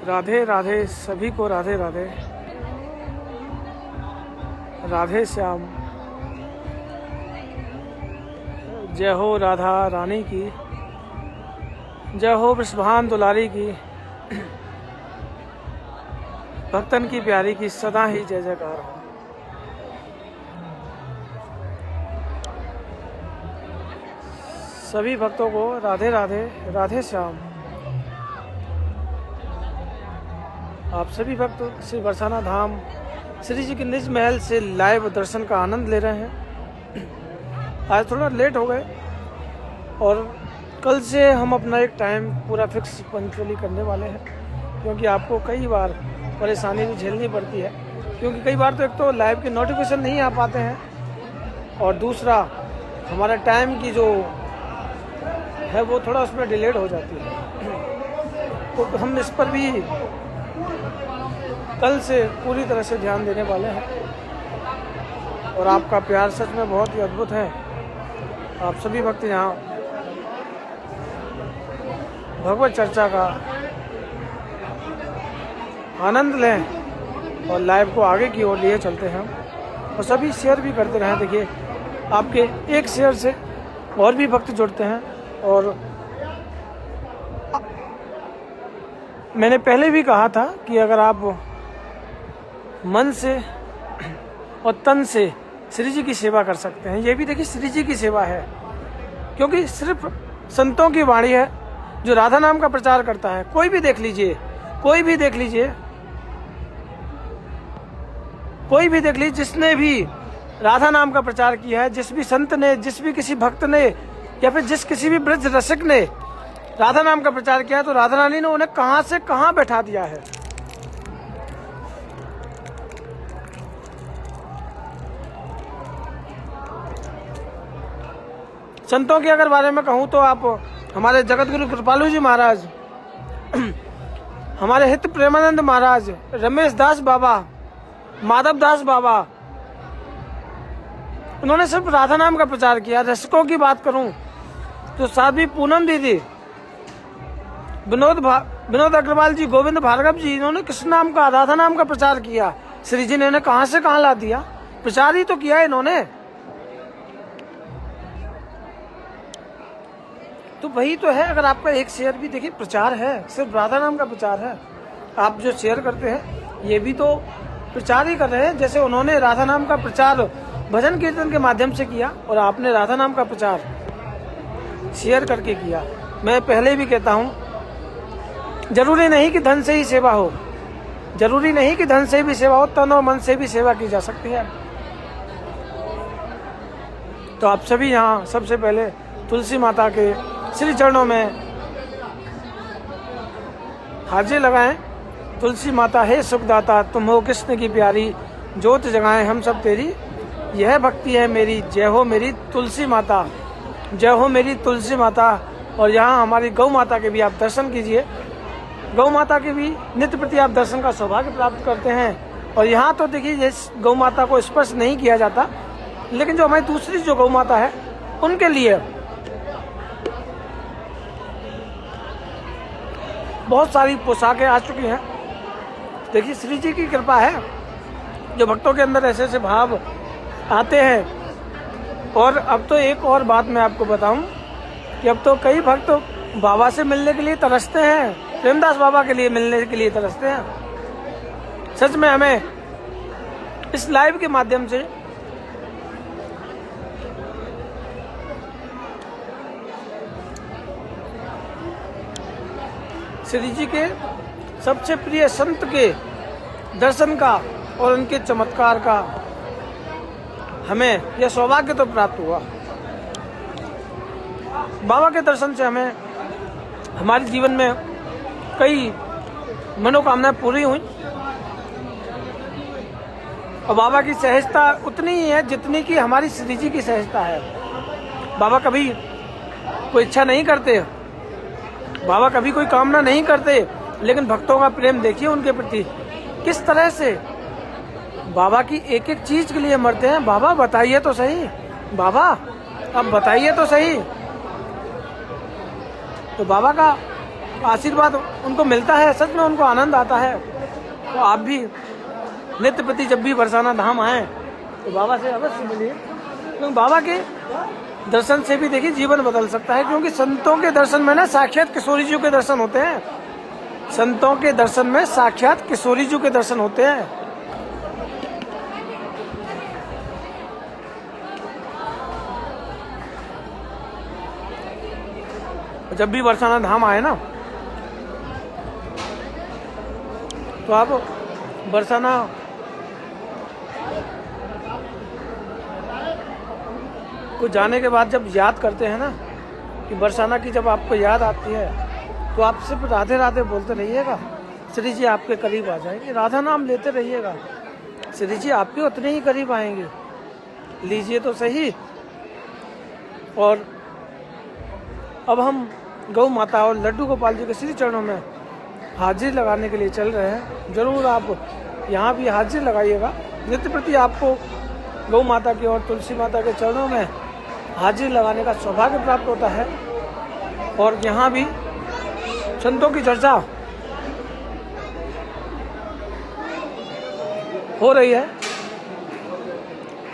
राधे राधे सभी को, राधे राधे। राधे श्याम, जय हो राधा रानी की, जय हो वृषभान दुलारी की, भक्तन की प्यारी की सदा ही जय जयकार हो। सभी भक्तों को राधे राधे, राधे श्याम। आप सभी भक्त श्री बरसाना धाम श्री जी के निज महल से लाइव दर्शन का आनंद ले रहे हैं। आज थोड़ा लेट हो गए और कल से हम अपना एक टाइम पूरा फिक्स पंक्चुअली करने वाले हैं, क्योंकि आपको कई बार परेशानी भी झेलनी पड़ती है। क्योंकि कई बार तो एक तो लाइव के नोटिफिकेशन नहीं आ पाते हैं और दूसरा हमारा टाइम की जो है वो थोड़ा उसमें डिलेड हो जाती है। तो हम इस पर भी कल से पूरी तरह से ध्यान देने वाले हैं और आपका प्यार सच में बहुत ही अद्भुत है। आप सभी भक्त यहाँ भगवत चर्चा का आनंद लें और लाइव को आगे की ओर लिए चलते हैं और सभी शेयर भी करते रहें। देखिए, आपके एक शेयर से और भी भक्त जुड़ते हैं। और मैंने पहले भी कहा था कि अगर आप मन से और तन से श्री जी की सेवा कर सकते हैं, ये भी देखिए श्री जी की सेवा है, क्योंकि सिर्फ संतों की वाणी है जो राधा नाम का प्रचार करता है। कोई भी देख लीजिए, कोई भी देख लीजिए, कोई भी देख लीजिए, जिसने भी राधा नाम का प्रचार किया है, जिस भी संत ने, जिस भी किसी भक्त ने या फिर जिस किसी भी ब्रज रसिक ने राधा नाम का प्रचार किया है, तो राधा रानी ने उन्हें कहां से कहां बैठा दिया है। संतों के अगर बारे में कहूं तो आप हमारे जगत गुरु कृपालु जी महाराज, हमारे हित प्रेमानंद महाराज, रमेश दास बाबा, माधव दास बाबा, उन्होंने सिर्फ राधा नाम का प्रचार किया। रसिकों की बात करूं तो साध्वी पूनम दीदी, विनोद अग्रवाल जी, गोविंद भार्गव जी, इन्होंने कृष्ण नाम का, राधा नाम का प्रचार किया। श्री जी ने इन्हें कहां से कहां ला दिया, प्रचार ही तो किया इन्होंने। तो वही तो है, अगर आपका एक शेयर भी देखिए प्रचार है, सिर्फ राधा नाम का प्रचार है। आप जो शेयर करते हैं ये भी तो प्रचार ही कर रहे हैं। जैसे उन्होंने राधा नाम का प्रचार भजन कीर्तन के माध्यम से किया और आपने राधा नाम का प्रचार शेयर करके किया। मैं पहले भी कहता हूं, जरूरी नहीं कि धन से ही सेवा हो, जरूरी नहीं कि धन से भी सेवा हो, तन और मन से भी सेवा की जा सकती है। तो आप सभी यहाँ सबसे पहले तुलसी माता के श्री चरणों में हाजिर लगाएं। तुलसी माता है सुखदाता, तुम हो कृष्ण की प्यारी, ज्योत जगाएं हम सब तेरी, यह भक्ति है मेरी, जय हो मेरी तुलसी माता, जय हो मेरी तुलसी माता। और यहाँ हमारी गौ माता के भी आप दर्शन कीजिए। गौ माता के भी नित्य प्रति आप दर्शन का सौभाग्य प्राप्त करते हैं। और यहाँ तो देखिए, इस गौ माता को स्पर्श नहीं किया जाता, लेकिन जो हमारी दूसरी जो गौ माता है उनके लिए बहुत सारी पोशाकें आ चुकी हैं। देखिए, श्री जी की कृपा है जो भक्तों के अंदर ऐसे ऐसे भाव आते हैं। और अब तो एक और बात मैं आपको बताऊं कि अब तो कई भक्त बाबा से मिलने के लिए तरसते हैं, प्रेमदास बाबा के लिए मिलने के लिए तरसते हैं। सच में हमें इस लाइव के माध्यम से श्री जी के सबसे प्रिय संत के दर्शन का और उनके चमत्कार का हमें यह सौभाग्य तो प्राप्त हुआ। बाबा के दर्शन से हमें हमारे जीवन में कई मनोकामनाएं पूरी हुई और बाबा की सहजता उतनी ही है जितनी कि हमारी श्री जी की सहजता है। बाबा कभी कोई इच्छा नहीं करते, बाबा कभी कोई कामना नहीं करते, लेकिन भक्तों का प्रेम देखिए उनके प्रति किस तरह से बाबा की एक एक चीज के लिए मरते हैं। बाबा बताइए तो सही, बाबा अब बताइए तो सही। तो बाबा का आशीर्वाद उनको मिलता है, सच में उनको आनंद आता है। तो आप भी नित्य प्रति जब भी बरसाना धाम आए तो बाबा से अवश्य मिलिए, क्योंकि बाबा के दर्शन से भी देखिए जीवन बदल सकता है। क्योंकि संतों के दर्शन में ना साक्षात किशोरी जी के दर्शन होते हैं। संतों के दर्शन में साक्षात किशोरी जी के दर्शन होते हैं। जब भी बरसाना धाम आए ना तो आप बरसाना को जाने के बाद जब याद करते हैं ना कि बरसाना की जब आपको याद आती है तो आप सिर्फ राधे राधे बोलते रहिएगा, श्री जी आपके करीब आ जाएंगे। राधा नाम लेते रहिएगा, श्री जी आपके उतने ही करीब आएंगे। लीजिए तो सही। और अब हम गौ माता और लड्डू गोपाल जी के श्री चरणों में हाजिरी लगाने के लिए चल रहे हैं। जरूर आप यहाँ भी हाजिरी लगाइएगा। नित्य प्रति आपको गौ माता की और तुलसी माता के चरणों में हाजिरी लगाने का सौभाग्य प्राप्त होता है। और यहाँ भी संतों की चर्चा हो रही है,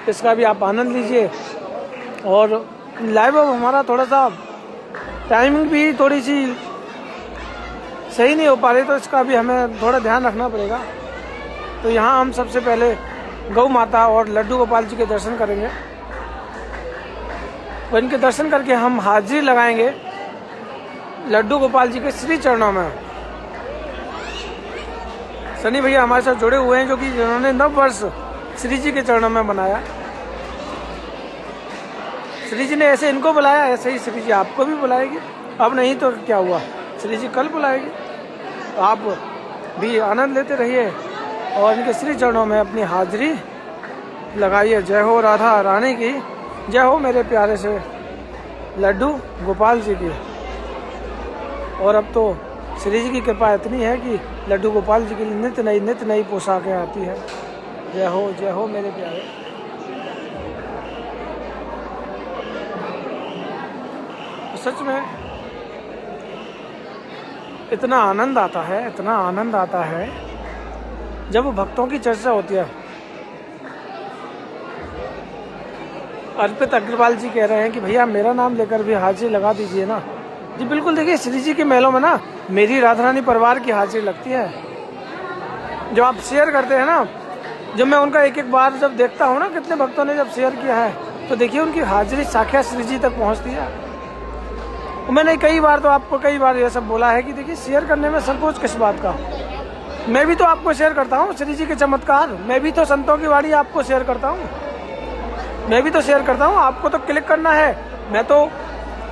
इसका भी आप आनंद लीजिए। और लाइव अब हमारा थोड़ा सा टाइमिंग भी थोड़ी सी सही नहीं हो पा रही, तो इसका भी हमें थोड़ा ध्यान रखना पड़ेगा। तो यहाँ हम सबसे पहले गौ माता और लड्डू गोपाल जी के दर्शन करेंगे और इनके दर्शन करके हम हाजिरी लगाएंगे लड्डू गोपाल जी के श्री चरणों में। सनी भैया हमारे साथ जुड़े हुए हैं, जो कि जिन्होंने नव वर्ष श्री जी के चरणों में बनाया। श्री जी ने ऐसे इनको बुलाया, ऐसे ही श्री जी आपको भी बुलाएगी। अब नहीं तो क्या हुआ, श्री जी कल बुलाएगी। तो आप भी आनंद लेते रहिए और इनके श्री चरणों में अपनी हाजिरी लगाइए। जय हो राधा रानी की, जय हो मेरे प्यारे से लड्डू गोपाल जी की। और अब तो श्री जी की कृपा इतनी है कि लड्डू गोपाल जी के लिए नित्य नई पोशाकें आती है। जय हो मेरे प्यारे। तो सच में इतना आनंद आता है जब भक्तों की चर्चा होती है। अर्पित अग्रवाल जी कह रहे हैं कि भैया मेरा नाम लेकर भी हाजिरी लगा दीजिए ना। जी बिल्कुल, देखिए श्री जी के मेलों में ना मेरी राधा रानी परिवार की हाजिरी लगती है। जो आप शेयर करते हैं ना, जब मैं उनका एक बार जब देखता हूँ ना कितने भक्तों ने जब शेयर किया है, तो देखिए उनकी हाजिरी साक्षात श्री जी तक पहुँचती है। मैंने कई बार ये सब बोला है कि देखिए शेयर करने में संकोच किस बात का। मैं भी तो आपको शेयर करता हूँ श्री जी के चमत्कार, मैं भी तो संतों की वाणी आपको शेयर करता हूँ, आपको तो क्लिक करना है। मैं तो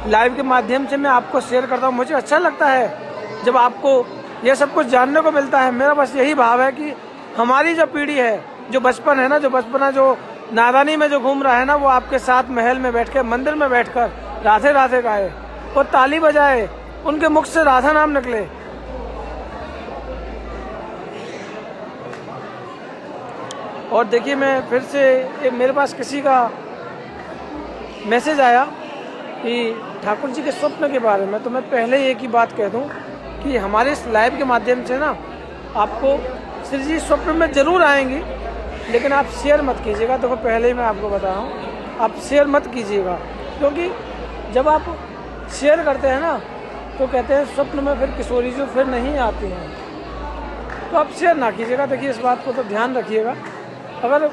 लाइव के माध्यम से मैं आपको शेयर करता हूँ। मुझे अच्छा लगता है जब आपको ये सब कुछ जानने को मिलता है। मेरा बस यही भाव है कि हमारी जो पीढ़ी है, जो बचपना जो नादानी में जो घूम रहा है ना, वो आपके साथ महल में बैठ के, मंदिर में बैठकर राधे राधे गाए और ताली बजाए, उनके मुख से राधा नाम निकले। और देखिए मैं फिर से मेरे पास किसी का मैसेज आया कि ठाकुर जी के स्वप्न के बारे में। तो मैं पहले एक ही बात कह दूं कि हमारे इस लाइव के माध्यम से ना आपको श्री जी स्वप्न में जरूर आएंगी, लेकिन आप शेयर मत कीजिएगा। देखो पहले ही मैं आपको बता रहा हूँ, आप शेयर मत कीजिएगा, क्योंकि जब आप शेयर करते हैं ना तो कहते हैं स्वप्न में फिर किशोरी जी फिर नहीं आती हैं, तो आप शेयर ना कीजिएगा। देखिए इस बात को तो ध्यान रखिएगा। अगर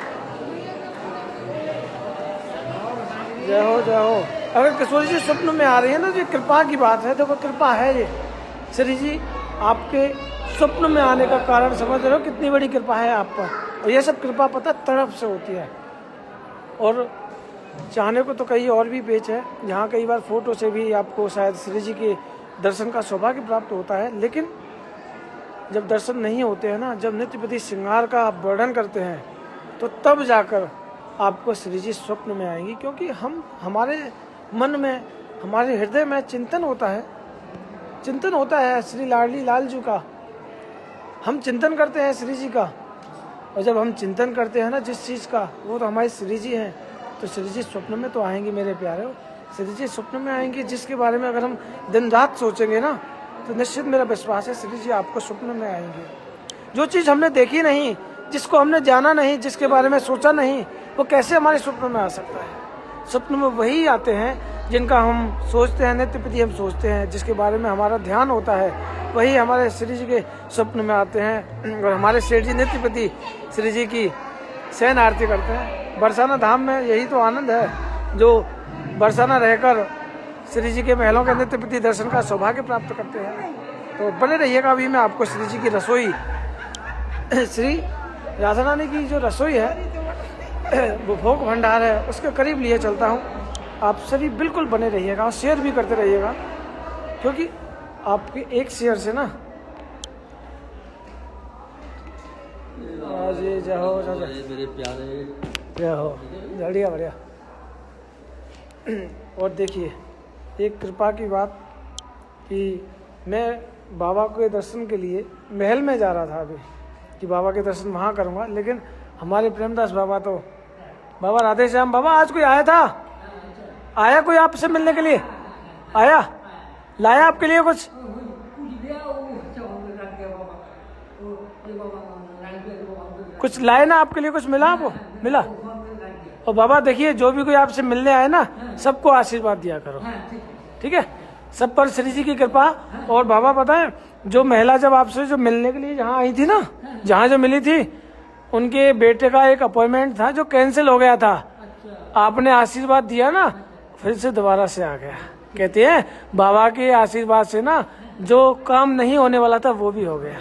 जय हो अगर किशोरी जी स्वप्न में आ रही है ना, तो ये कृपा की बात है। देखो कृपा है ये, श्री जी आपके स्वप्न में आने का कारण समझ रहे हो, कितनी बड़ी कृपा है आप पर। और ये सब कृपा पता तरफ से होती है। और चाहने को तो कई और भी पेज है जहाँ कई बार फोटो से भी आपको शायद श्री जी के दर्शन का सौभाग्य प्राप्त होता है, लेकिन जब दर्शन नहीं होते हैं ना, जब नित्य प्रति श्रृंगार का आप वर्णन करते हैं, तो तब जाकर आपको श्री जी स्वप्न में आएंगी। क्योंकि हमारे मन में, हमारे हृदय में चिंतन होता है श्री लाडली लाल जी का। हम चिंतन करते हैं श्री जी का, और जब हम चिंतन करते हैं ना जिस चीज़ का, वो तो हमारे श्री जी हैं। तो श्री जी स्वप्न में तो आएंगे मेरे प्यारे, श्री जी स्वप्न में आएंगे। जिसके बारे में अगर हम दिन रात सोचेंगे ना, तो निश्चित मेरा विश्वास है श्री जी आपको स्वप्न में आएंगे। जो चीज़ हमने देखी नहीं, जिसको हमने जाना नहीं, जिसके बारे में सोचा नहीं, वो कैसे हमारे स्वप्न में आ सकता है। स्वप्न में वही आते हैं जिनका हम सोचते हैं, नित्य प्रति हम सोचते हैं, जिसके बारे में हमारा ध्यान होता है, वही हमारे श्री जी के स्वप्न में आते हैं। और हमारे सेठ जी नित्य प्रति श्री जी की शयन आरती करते हैं। बरसाना धाम में यही तो आनंद है, जो बरसाना रहकर श्री जी के महलों के नित्य प्रति दर्शन का सौभाग्य प्राप्त करते हैं। तो बने रहिएगा। अभी मैं आपको श्री जी की रसोई, श्री राधा रानी की जो रसोई है, वो भोग भंडार है, उसके करीब लिए चलता हूँ। आप सभी बिल्कुल बने रहिएगा और शेयर भी करते रहिएगा, क्योंकि आपके एक शेयर से ना आज ये जाओ मेरे प्यारे हो बढ़िया बढ़िया। और देखिए एक कृपा की बात कि मैं बाबा के दर्शन के लिए महल में जा रहा था अभी, कि बाबा के दर्शन वहाँ करूँगा, लेकिन हमारे प्रेमदास बाबा तो, बाबा राधे श्याम बाबा, आज कोई आया था? आया कोई आपसे मिलने के लिए? आया? लाया आपके लिए कुछ? कुछ लाए ना आपके लिए? कुछ मिला आपको? मिला? और बाबा देखिए, जो भी कोई आपसे मिलने आए ना, सबको आशीर्वाद दिया करो, ठीक है? सब पर श्री जी की कृपा। और बाबा पता है, जो महिला जब आपसे जो मिलने के लिए जहाँ आई थी ना, जहाँ जो मिली थी, उनके बेटे का एक अपॉइंटमेंट था जो कैंसिल हो गया था। आपने आशीर्वाद दिया ना, फिर से दोबारा से आ गया। कहते हैं बाबा के आशीर्वाद से ना जो काम नहीं होने वाला था वो भी हो गया।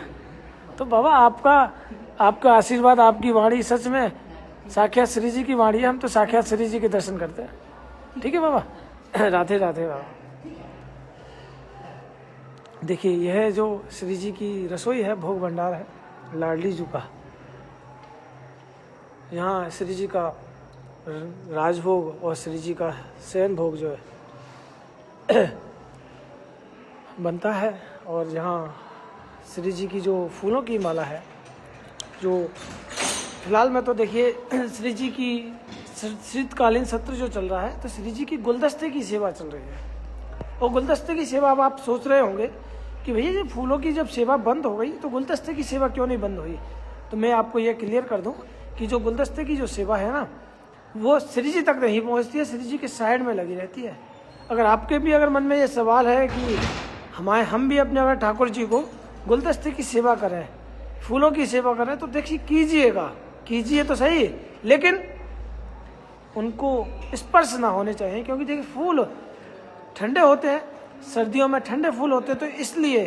तो बाबा आपका आशीर्वाद, आपकी वाणी सच में साक्षात श्री जी की वाणी है। हम तो साक्षात श्री जी के दर्शन करते हैं। ठीक है बाबा, राधे राधे बाबा। देखिए यह जो श्री जी की रसोई है, भोग भंडार है लाडली जी का। यहाँ श्री जी का राजभोग और श्री जी का शयन भोग जो है बनता है। और यहाँ श्री जी की जो फूलों की माला है, जो फिलहाल में तो देखिए श्री जी की शीतकालीन सत्र जो चल रहा है, तो श्री जी की गुलदस्ते की सेवा चल रही है। और गुलदस्ते की सेवा, अब आप सोच रहे होंगे कि भैया ये फूलों की जब सेवा बंद हो गई तो गुलदस्ते की सेवा क्यों नहीं बंद हुई? तो मैं आपको ये क्लियर कर दूं कि जो गुलदस्ते की जो सेवा है ना, वो श्री जी तक नहीं पहुंचती है, श्री जी के साइड में लगी रहती है। अगर आपके भी अगर मन में ये सवाल है कि हम भी अपने अगर ठाकुर जी को गुलदस्ते की सेवा करें, फूलों की सेवा करें, तो देखिए कीजिए तो सही, लेकिन उनको स्पर्श ना होने चाहिए। क्योंकि देखिए फूल ठंडे होते हैं, सर्दियों में ठंडे फूल होते हैं, तो इसलिए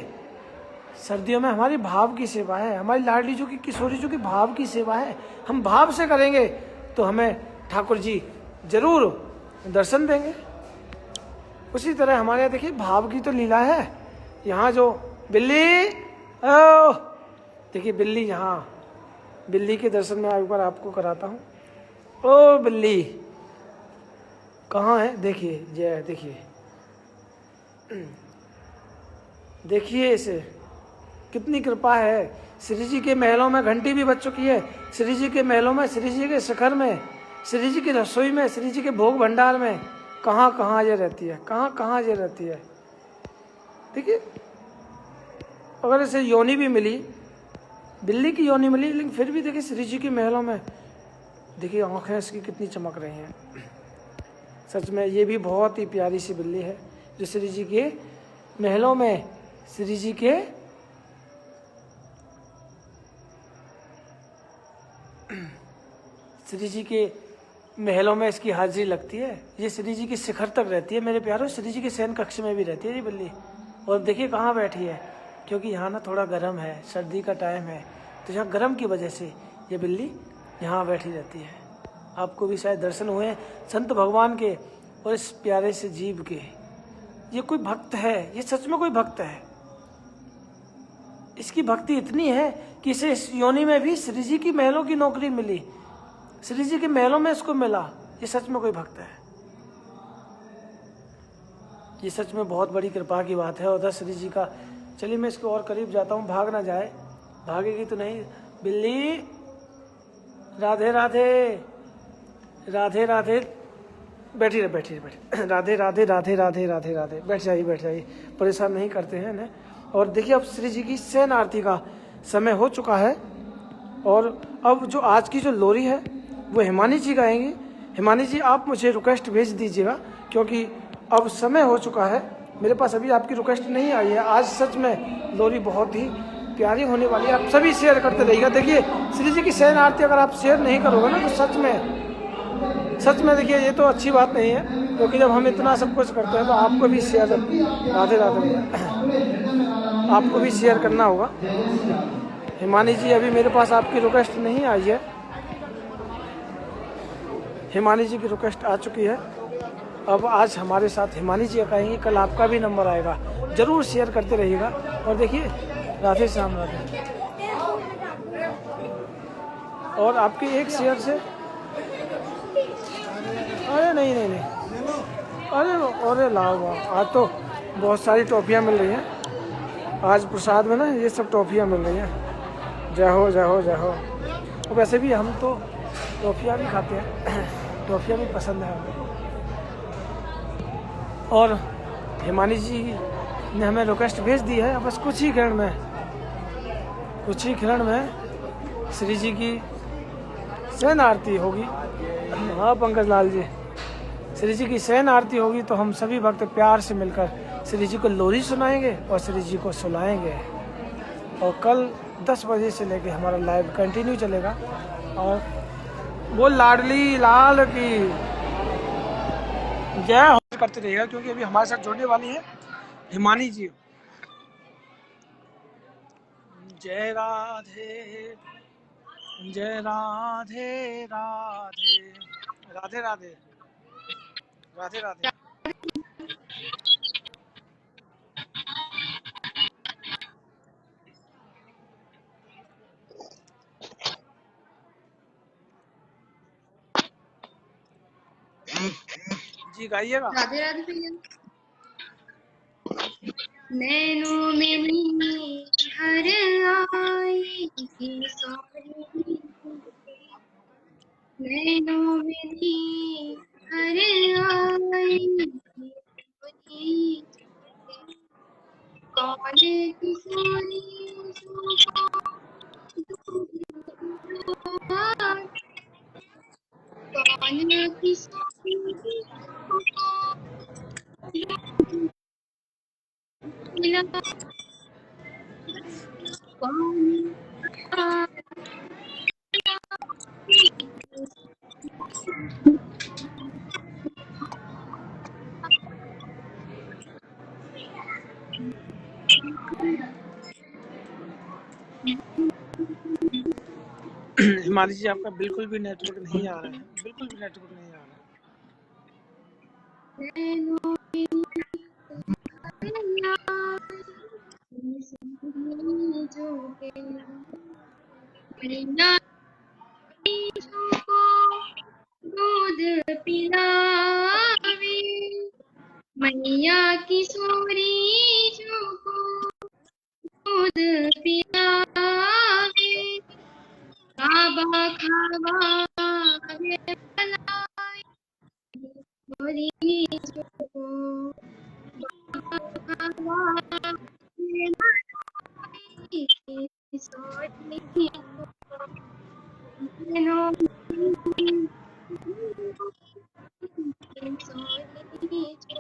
सर्दियों में हमारी भाव की सेवा है, हमारी लाडली जी की, किशोरी जी की भाव की सेवा है। हम भाव से करेंगे तो हमें ठाकुर जी जरूर दर्शन देंगे। उसी तरह हमारे यहाँ देखिए भाव की तो लीला है। यहाँ जो बिल्ली, देखिए बिल्ली, यहाँ बिल्ली के दर्शन में एक बार आपको कराता हूँ। ओ बिल्ली कहाँ है? देखिए जय, देखिए इसे, कितनी कृपा है। श्री जी के महलों में घंटी भी बज चुकी है, श्री जी के महलों में, श्री जी के शिखर में, श्री जी की रसोई में, श्री जी के भोग भंडार में कहाँ ये रहती है, कहाँ ये रहती है। देखिए अगर इसे योनि भी मिली, बिल्ली की योनि मिली, लेकिन फिर भी देखिए श्री जी के महलों में देखिए आंखें इसकी कितनी चमक रही हैं। सच में ये भी बहुत ही प्यारी सी बिल्ली है, जो श्री जी के महलों में, श्री जी के महलों में इसकी हाजिरी लगती है। ये श्री जी की शिखर तक रहती है मेरे प्यारों, श्री जी के शयन कक्ष में भी रहती है ये बिल्ली। और देखिए कहाँ बैठी है, क्योंकि यहाँ ना थोड़ा गर्म है, सर्दी का टाइम है, तो यहाँ गर्म की वजह से ये बिल्ली यहाँ बैठी रहती है। आपको भी शायद दर्शन हुए संत भगवान के और इस प्यारे से जीव के। ये कोई भक्त है, ये सच में कोई भक्त है। इसकी भक्ति इतनी है कि इसे इस योनि में भी श्री जी की महलों की नौकरी मिली, श्री जी के महलों में इसको मिला। ये सच में कोई भक्त है, ये सच में बहुत बड़ी कृपा की बात है। उधर श्री जी का, चलिए मैं इसको और करीब जाता हूँ, भाग ना जाए, भागेगी तो नहीं। बिल्ली राधे राधे राधे राधे, बैठी रहे राधे राधे राधे राधे राधे राधे, बैठ जाइए, परेशान नहीं करते हैं ना। और देखिए अब श्री जी की शयन आरती का समय हो चुका है और अब जो आज की जो लोरी है वो हिमानी जी गाएंगी। हिमानी जी आप मुझे रिक्वेस्ट भेज दीजिएगा क्योंकि अब समय हो चुका है। मेरे पास अभी आपकी रिक्वेस्ट नहीं आई है। आज सच में लोरी बहुत ही प्यारी होने वाली है। आप सभी शेयर करते रहिएगा। देखिए श्री जी की शयन आरती अगर आप शेयर नहीं करोगे ना तो सच में देखिए ये तो अच्छी बात नहीं है क्योंकि जब हम इतना सब कुछ करते हैं तो आपको भी शेयर राधे राधे आपको भी शेयर करना होगा। हिमानी जी अभी मेरे पास आपकी रिक्वेस्ट नहीं आई है। हिमानी जी की रिक्वेस्ट आ चुकी है। अब आज हमारे साथ हिमानी जी कहेंगी, कल आपका भी नंबर आएगा। ज़रूर शेयर करते रहिएगा। और देखिए राधे श्याम राधे। और आपके एक शेयर से अरे नहीं अरे लाओ वाह, आज तो बहुत सारी टॉफ़ियाँ मिल रही हैं। आज प्रसाद में ना ये सब टॉफ़ियाँ मिल रही हैं। जय हो जय हो जय हो। और वैसे भी हम तो टॉफ़ियाँ भी खाते हैं, टॉफ़ियाँ भी पसंद है हमें। और हिमानी जी ने हमें रिक्वेस्ट भेज दी है। बस कुछ ही क्षण में श्री जी की शयन आरती होगी। हाँ पंकज लाल जी, श्री जी की शयन आरती होगी तो हम सभी भक्त प्यार से मिलकर श्री जी को लोरी सुनाएंगे और श्री जी को सुलाएंगे। और कल 10 बजे से लेके हमारा लाइव कंटिन्यू चलेगा। और वो लाडली लाल की जय हो करते रहिएगा क्योंकि अभी हमारे साथ जुड़ने वाली है हिमानी जी। जय राधे जय राधे राधे राधे राधे राधे राधे। जी गाइएगा। राधे राधे भैया। नैनों में नीर हर आई की सॉरी, नैनों में नीर हर आई की सॉरी, कौन किसानी कौन किसानी हिमालय जी आपका बिल्कुल भी नेटवर्क नहीं आ रहा है, बिल्कुल भी नेटवर्क नहीं आ रहा दूध पिलावे, मैया किशोरी जो को दूध पिलावे, बाबा खावावे मलाई, किशोरी जो को बाबा खावावे मलाई, किशोरी जो को नैनों में किशोरी जो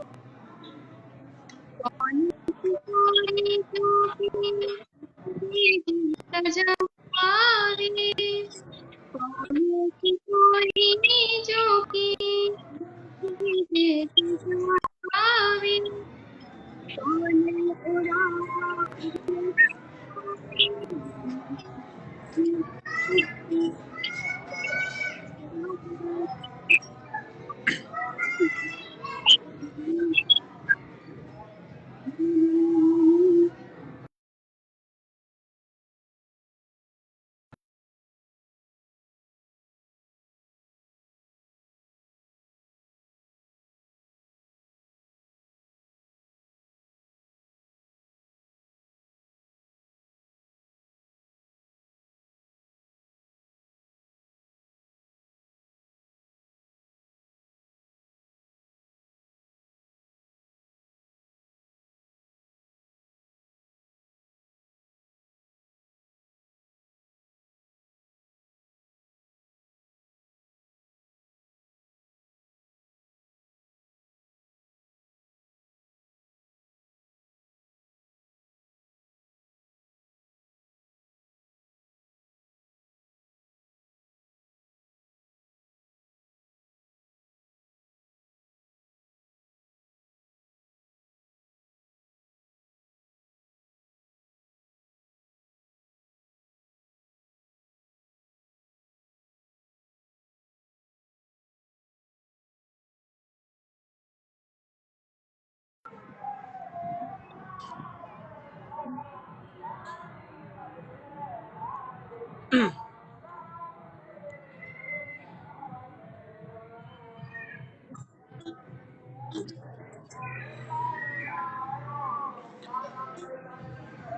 कौन किशोरी जो सजावे, कौन किशोरी जो की सजावे, कौन उड़ा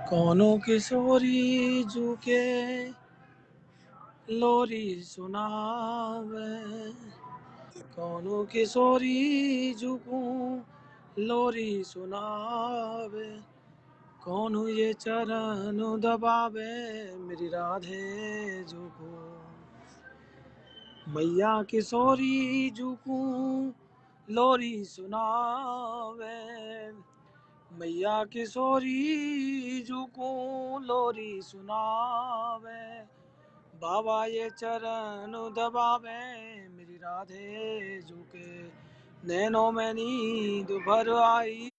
कौनो किशोरी जूके लोरी सुनावे, कौनो किशोरी जूकू लोरी सुनावे, कौन ये चरण दबावे मेरी राधे जूकू। मैया किशोरी जूकू लोरी सुनावे, मैया किशोरी जूकू लोरी सुनावे, बाबा ये चरण दबावे मेरी राधे जूके। नैनों में नींद भर आई,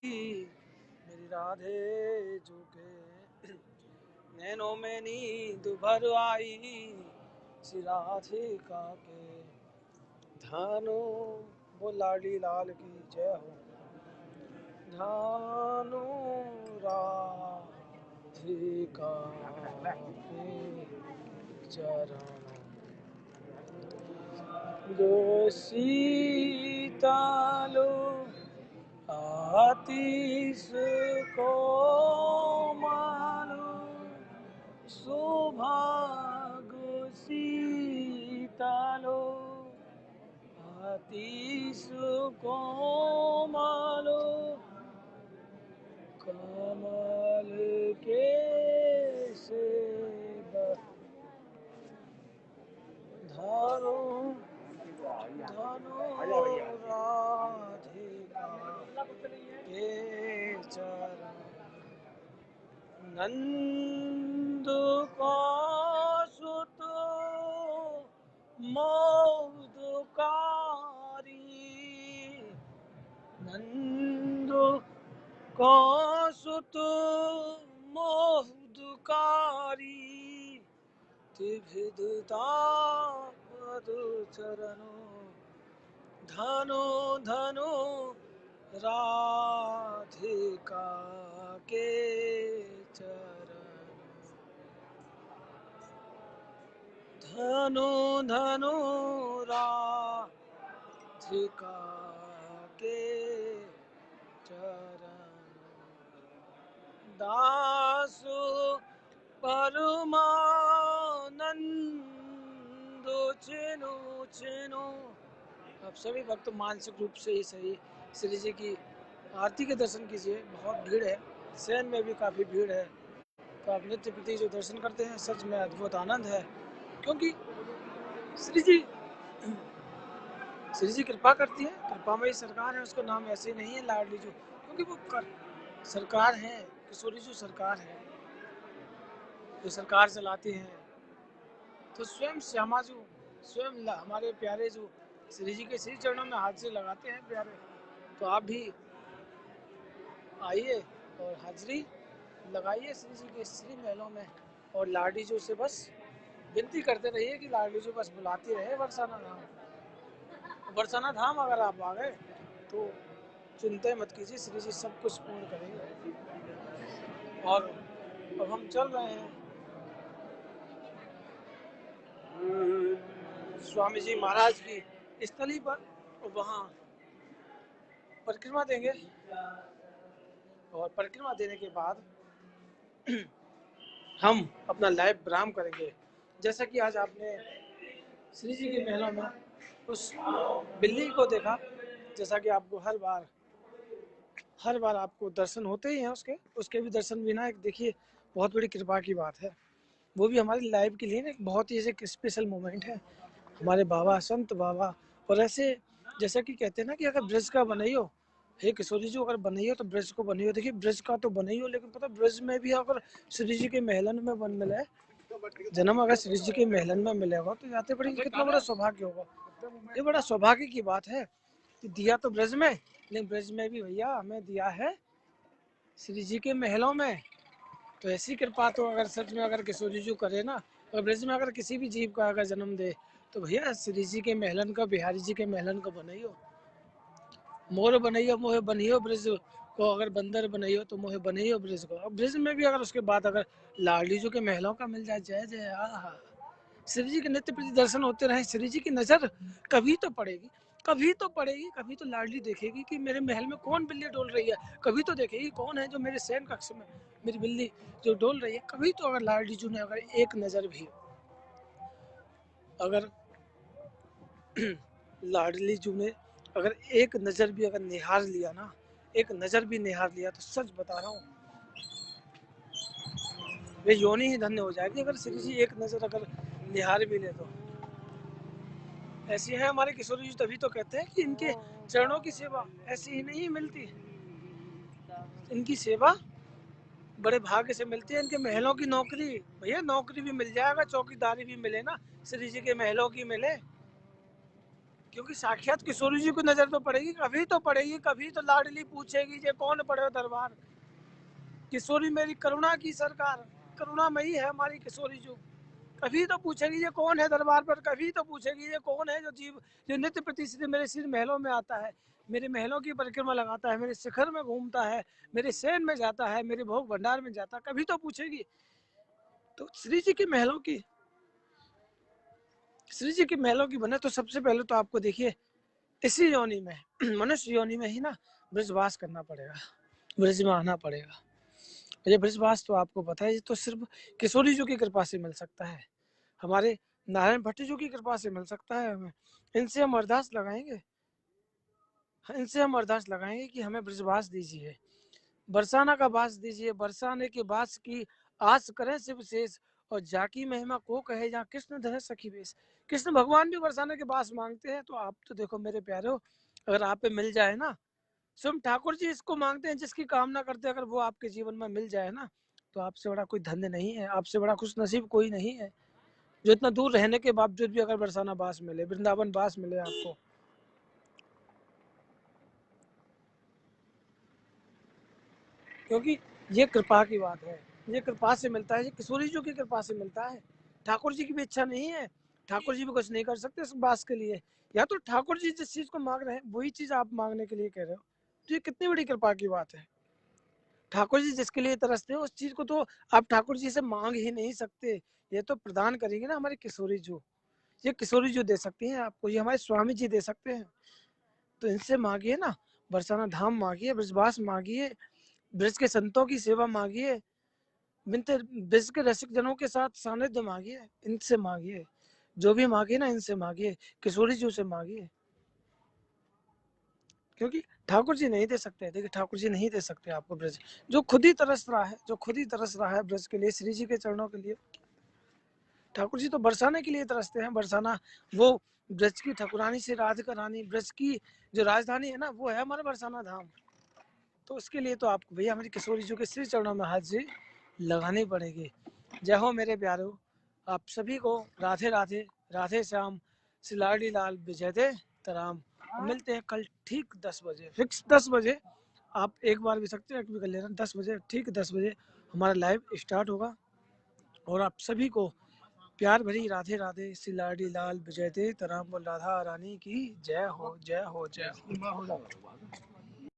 मेरी राधे जूके। नैनों में नींद भर आई, श्री राधिका के धानो। वो लाडी लाल की जय हो। धानो राधिका के चरण जो शीतलो आतिश को मानो, सौभाग्य शीतलो आतिश को मानो, कमल के सेवा धारो धनो राधिका के चरण। नंद का सुत मौदकारी, नंद का सुत मौदकारी, विविधता पद चरणों। धनो धनो राधिका के चरण, धनो धनो राधिका के चरण। दास परमानंद चिनु चिनु। आप सभी भक्त मानसिक रूप से ही सही श्री जी की आरती के दर्शन कीजिए। बहुत भीड़ है, शयन में भी काफ़ी भीड़ है, तो आप नित्य प्रति जो दर्शन करते हैं सच में अद्भुत आनंद है। क्योंकि श्री जी कृपा करती है, कृपामयी सरकार है, उसका नाम ऐसे ही नहीं है लाडली जो, क्योंकि वो सरकार है, किशोरी जो सरकार है, जो सरकार चलाती हैं। तो स्वयं श्यामा जो स्वयं हमारे प्यारे जो श्री जी के श्री चरणों में हाथ से लगाते हैं प्यारे, तो आप भी आइए और हाजिरी लगाइए श्री जी के श्री महलों में, और लाडी जो से बस विनती करते रहिए कि लाडी जो बस बुलाती रहे बरसाना धाम। बरसाना धाम अगर आप आ गए तो चिंता मत कीजिए, श्री जी सब कुछ पूर्ण करेंगे। और अब हम चल रहे हैं स्वामी जी महाराज की स्थली पर। वहाँ परिक्रमा देंगे और परिक्रमा देने के बाद हम अपना लाइव प्रोग्राम करेंगे। जैसा कि आज आपने श्री जी के महलों में उस बिल्ली को देखा, जैसा कि आपको हर बार आपको दर्शन होते ही हैं उसके भी दर्शन बिना एक देखिए बहुत बड़ी कृपा की बात है। वो भी हमारी लाइफ के लिए ना एक बहुत ही एक स्पेशल मोमेंट है। हमारे बाबा संत बाबा और ऐसे जैसा कि कहते हैं ना कि अगर ब्रज का बनइयो, हे किशोरी जी अगर बनइयो तो ब्रज को बनइयो। देखिए ब्रज का तो बनइयो, लेकिन पता ब्रज में भी अगर श्री जी के महलन में बन मिले, जन्म अगर श्री जी के महलन में मिलेगा तो जाते बड़ी कितना बड़ा सौभाग्य होगा। ये बड़ा सौभाग्य की बात है कि दिया तो ब्रज में, लेकिन ब्रज में भी भैया हमें दिया है श्री जी के महलों में। तो ऐसी कृपा तो अगर सच में अगर किशोरी जी करे ना, अगर ब्रज में अगर किसी भी जीव का अगर जन्म दे तो भैया श्री जी के महलन का, बिहारी जी के महलन का बनइयो। मोर बनइयो मोहे बनियो ब्रज को, अगर बंदर बनइयो तो मोहे बनइयो ब्रज को। अब ब्रज में भी अगर उसके बाद अगर लाडली जी के महलों का मिल जाए, जय जय आहा। श्री जी के नित्य प्रति दर्शन होते रहे, श्री जी की नजर कभी तो पड़ेगी, कभी तो लाडली देखेगी कि मेरे महल में कौन बिल्ली डोल रही है, कभी तो देखेगी कौन है जो मेरे शयन कक्ष में मेरी बिल्ली जो डोल रही है। कभी तो अगर लाडली जी ने अगर एक नजर भी अगर लाडली जी ने अगर एक नजर भी अगर निहार लिया ना, एक नजर भी निहार लिया, तो सच बता रहा हूँ वे योनि ही धन्य हो जाएगी अगर श्री जी एक नजर अगर निहार भी ले तो। ऐसी है हमारे किशोरी जी, तभी तो कहते हैं कि इनके चरणों की सेवा ऐसी ही नहीं मिलती, इनकी सेवा बड़े भाग्य से मिलती है। इनके महलों की नौकरी, भैया नौकरी भी मिल जाएगा, चौकीदारी भी मिले ना, श्री जी के महलों की मिले, क्योंकि साक्षात किशोरी जी को नजर तो पड़ेगी, कभी तो लाडली पूछेगी ये कौन पड़े दरबार। किशोरी मेरी करुणा की सरकार, करुणामयी है हमारी किशोरी जी। कभी तो पूछेगी ये कौन है दरबार पर, कभी तो पूछेगी ये कौन है जो जीव जो नित्य प्रति मेरे सिर महलों में आता है, मेरे महलों की परिक्रमा लगाता है, मेरे शिखर में घूमता है, मेरे शयन में जाता है, मेरे भोग भंडार में जाता है, कभी तो पूछेगी। तो श्री जी के महलों की, श्री जी के महलों की बने तो सबसे पहले तो आपको देखिए इसी योनि में मनुष्य योनि में ही ना ब्रजवास करना पड़ेगा, ब्रज में आना पड़ेगा। ये ब्रजवास तो आपको पता है, ये तो सिर्फ किशोरी जी की कृपा से मिल सकता है, हमारे नारायण भट्ट जी की कृपा से मिल सकता है। हमें इनसे हम अरदास लगाएंगे, कि हमें ब्रजवास दीजिए, बरसाना का वास दीजिए, बरसाने के वास की आस करें शिव शेष, और जाकी महिमा को कहे जहाँ कृष्ण धरे सखी बेस। कृष्ण भगवान भी बरसाने के वास मांगते हैं, तो आप तो देखो मेरे प्यारे हो, अगर आप पे मिल जाए ना, स्वयं ठाकुर जी इसको मांगते हैं जिसकी कामना करते हैं, अगर वो आपके जीवन में मिल जाए ना, तो आपसे बड़ा कोई धन्य नहीं है, आपसे बड़ा खुश नसीब कोई नहीं है, जो इतना दूर रहने के बावजूद भी अगर बरसाना बास मिले, वृंदावन बास मिले आपको। क्योंकि ये कृपा की बात है, ये कृपा से मिलता है, ये किशोरी जी की कृपा से मिलता है। ठाकुर जी की भी इच्छा नहीं है, ठाकुर जी भी कुछ नहीं कर सकते इस बास के लिए, या तो ठाकुर जी जिस चीज को मांग रहे हैं वही चीज आप मांगने के लिए कह रहे हो, तो ये कितनी बड़ी कृपा की बात है। ठाकुर जी जिसके लिए तरसते हो उस चीज को तो आप ठाकुर जी से मांग ही नहीं सकते, ये तो प्रदान करेंगे ना हमारे किशोरी जी, ये किशोरी जी दे सकती हैं आपको, ये हमारे स्वामी जी दे सकते हैं। तो इनसे मांगिए ना, बरसाना धाम मांगिए, ब्रजवास मांगिए, ब्रज के संतों की सेवा मांगिए, बिनते ब्रज के रसिक जनों के साथ सानिध्य मांगिए, इनसे मांगिए, जो भी मांगिए ना इनसे मांगिए, किशोरी जी से मांगिए, क्योंकि ठाकुर जी नहीं दे सकते। देखिए ठाकुर जी नहीं दे सकते आपको ब्रज, जो खुद ही तरस रहा है, ब्रज के लिए, श्री जी के चरणों के लिए। ठाकुर जी तो बरसाने के लिए तरसते हैं, बरसाना वो ब्रज की ठाकुरानी से राधिका रानी, ब्रज की जो राजधानी है ना वो है हमारा बरसाना धाम। तो उसके लिए तो आपको भैया हमारी किशोरी जी के श्री चरणों में हाजिरी लगानी पड़ेगी। जय हो मेरे प्यारो, आप सभी को राधे राधे, राधे श्याम, सिलाड़ी लाल विजय दे तराम। मिलते हैं कल ठीक 10 बजे, फिक्स 10 बजे, आप एक बार भी सकते हैं, कर लेना 10 बजे, ठीक 10 बजे हमारा लाइव स्टार्ट होगा। और आप सभी को प्यार भरी राधे राधे, सिलाड़ी लाल विजय दे तराम, राधा रानी की जय हो, जय हो, जय हो।